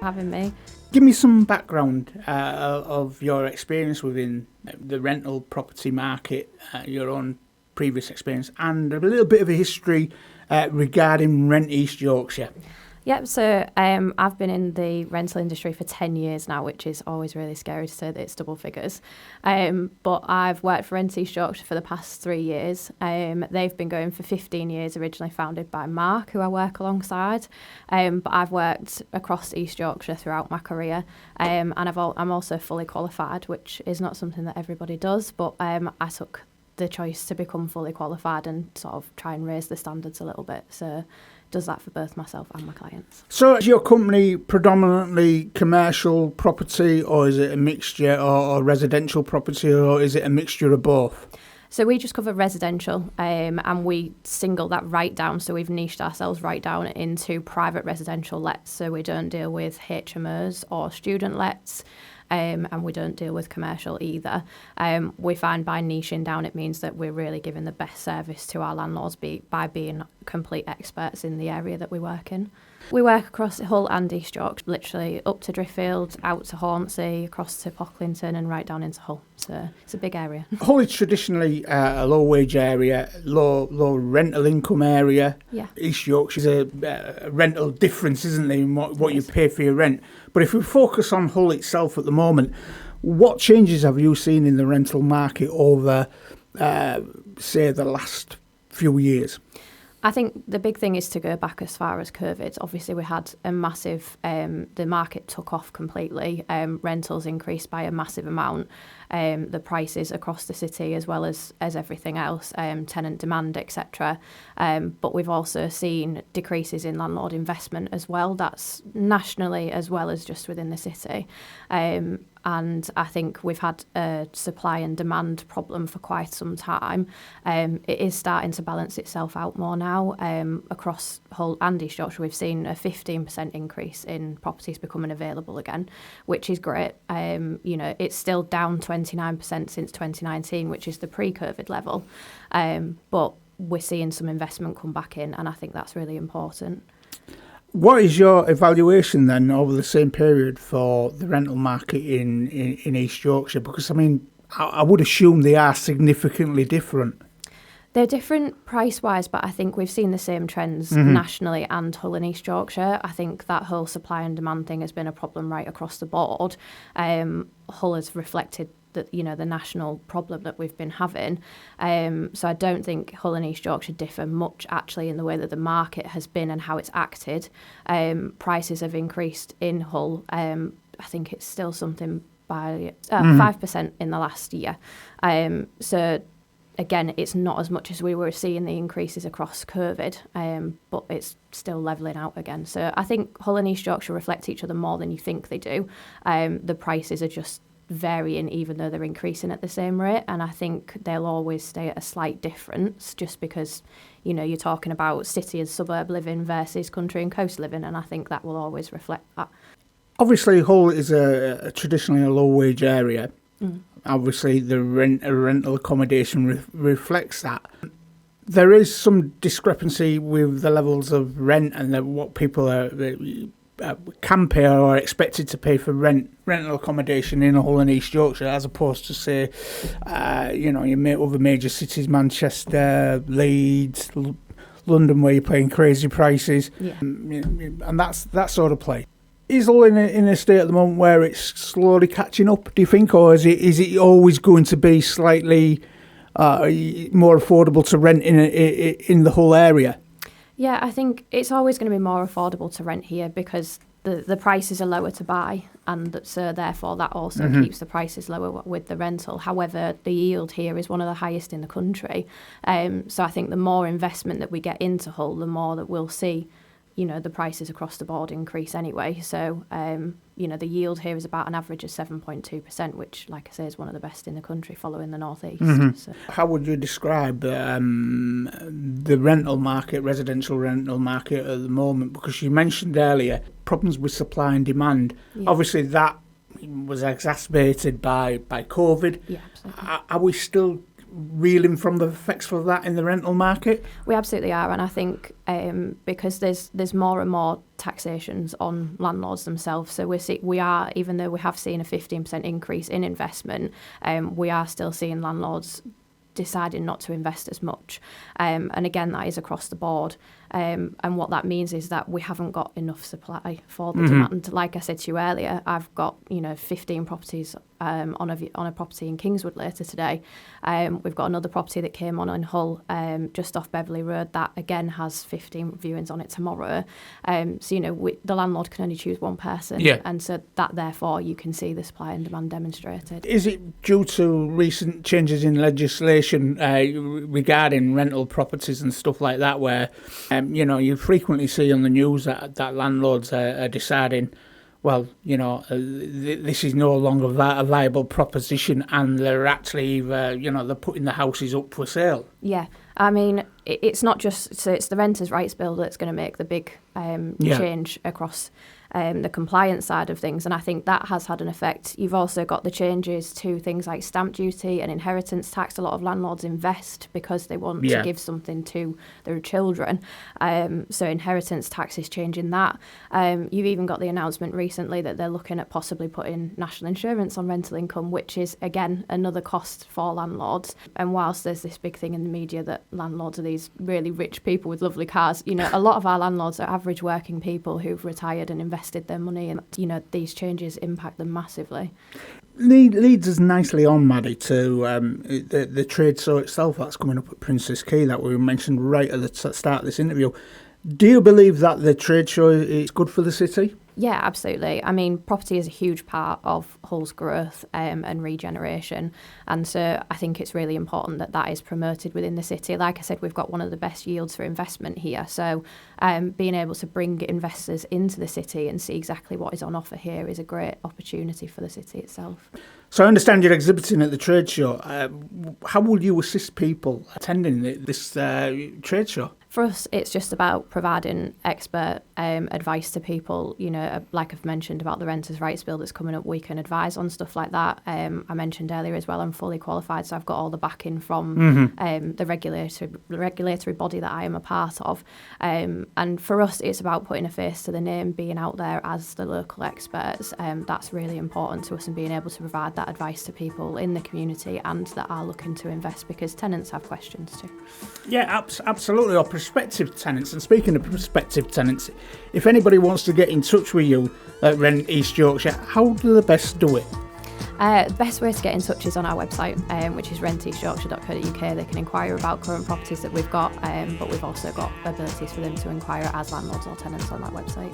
having me. Give me some background of your experience within the rental property market, your own previous experience, and a little bit of a history regarding Rent East Yorkshire. Yep, so I've been in the rental industry for 10 years now, which is always really scary to say that it's double figures. But I've worked for Rent East Yorkshire for the past 3 years. They've been going for 15 years, originally founded by Mark, who I work alongside. But I've worked across East Yorkshire throughout my career. And I'm also fully qualified, which is not something that everybody does. But I took the choice to become fully qualified and sort of try and raise the standards a little bit. So does that for both myself and my clients. So is your company predominantly commercial property, or is it a mixture, or residential property, or is it a mixture of both? So we just cover residential and we single that right down. So we've niched ourselves right down into private residential lets. So we don't deal with HMOs or student lets. And we don't deal with commercial either. We find by niching down, it means that we're really giving the best service to our landlords by being complete experts in the area that we work in. We work across Hull and East Yorkshire, literally up to Driffield, out to Hornsey, across to Pocklington and right down into Hull. So it's a big area. Hull is traditionally a low-wage area, low rental income area. Yeah. East Yorkshire's a rental difference, isn't there, in what you pay for your rent. But if we focus on Hull itself at the moment, what changes have you seen in the rental market over, say, the last few years? I think the big thing is to go back as far as COVID. Obviously, we had a massive, the market took off completely. Rentals increased by a massive amount. The prices across the city, as well as everything else, tenant demand, etc. But we've also seen decreases in landlord investment as well. That's nationally as well as just within the city. And I think we've had a supply and demand problem for quite some time. It is starting to balance itself out more now. Across Hull and East Yorkshire, we've seen a 15% increase in properties becoming available again, which is great. It's still down 29% since 2019, which is the pre-COVID level. But we're seeing some investment come back in, and I think that's really important. What is your evaluation then over the same period for the rental market in East Yorkshire? Because, I mean, I would assume they are significantly different. They're different price-wise, but I think we've seen the same trends nationally and Hull and East Yorkshire. I think that whole supply and demand thing has been a problem right across the board. Hull has reflected the national problem that we've been having. So I don't think Hull and East Yorkshire differ much actually in the way that the market has been and how it's acted. Prices have increased in Hull. I think it's still something by 5% in the last year. So again, it's not as much as we were seeing the increases across COVID, but it's still levelling out again. So I think Hull and East Yorkshire reflect each other more than you think they do. The prices are just varying even though they're increasing at the same rate, and I think they'll always stay at a slight difference just because you're talking about city and suburb living versus country and coast living, and I think that will always reflect that. Obviously Hull is traditionally a low wage area. Obviously the rental accommodation reflects that. There is some discrepancy with the levels of rent and what people can pay or are expected to pay for rental accommodation in Hull and East Yorkshire, as opposed to, say, your other major cities, Manchester, Leeds, London, where you're paying crazy prices. Yeah. And that's that sort of play. Is Hull in a state at the moment where it's slowly catching up, do you think, or is it always going to be slightly more affordable to rent in the Hull area? Yeah, I think it's always going to be more affordable to rent here because the prices are lower to buy, and so therefore that also keeps the prices lower with the rental. However, the yield here is one of the highest in the country. So I think the more investment that we get into Hull, the more that we'll see the prices across the board increase anyway. So, the yield here is about an average of 7.2%, which, like I say, is one of the best in the country following the North East. So. How would you describe the rental market, residential rental market at the moment? Because you mentioned earlier problems with supply and demand. Yeah. Obviously, that was exacerbated by COVID. Yeah, absolutely. Are we still reeling from the effects of that in the rental market? We absolutely are, and I think because there's more and more taxations on landlords themselves, so we are, even though we have seen a 15% increase in investment, we are still seeing landlords deciding not to invest as much, and again that is across the board, and what that means is that we haven't got enough supply for the demand. Like I said to you earlier, I've got 15 properties on a property in Kingswood later today. We've got another property that came on in Hull, just off Beverley Road, that again has 15 viewings on it tomorrow. So the landlord can only choose one person, and so that therefore you can see the supply and demand demonstrated. Is it due to recent changes in legislation regarding rental properties and stuff like that, where you frequently see on the news that landlords are deciding, well, this is no longer a viable proposition, and they're actually, they're putting the houses up for sale? Yeah, I mean, it's not just, so it's the Renters' Rights Bill that's going to make the big change across the compliance side of things, and I think that has had an effect. You've also got the changes to things like stamp duty and inheritance tax. A lot of landlords invest because they want to give something to their children, so inheritance tax is changing that. You've even got the announcement recently that they're looking at possibly putting national insurance on rental income, which is again another cost for landlords. And whilst there's this big thing in the media that landlords are these really rich people with lovely cars, a lot of our landlords are average working people who've retired and invested their money, and these changes impact them massively. Leads us nicely on, Maddie, to the trade show itself that's coming up at Princess Quay that we mentioned right at the start of this interview. Do you believe that the trade show is good for the city? Yeah, absolutely. I mean, property is a huge part of Hull's growth and regeneration, and so I think it's really important that that is promoted within the city. Like I said, we've got one of the best yields for investment here, so being able to bring investors into the city and see exactly what is on offer here is a great opportunity for the city itself. So I understand you're exhibiting at the trade show. How will you assist people attending this trade show? For us, it's just about providing expert advice to people. Like I've mentioned about the Renters' Rights Bill that's coming up, we can advise on stuff like that. I mentioned earlier as well, I'm fully qualified, so I've got all the backing from the regulatory body that I am a part of. And for us, it's about putting a face to the name, being out there as the local experts. That's really important to us, and being able to provide that advice to people in the community and that are looking to invest, because tenants have questions too. Yeah, absolutely. Or prospective tenants. And speaking of prospective tenants, if anybody wants to get in touch with you at Rent East Yorkshire, how do they best do it? The best way to get in touch is on our website, which is renteastyorkshire.co.uk. They can inquire about current properties that we've got, but we've also got abilities for them to inquire as landlords or tenants on that website.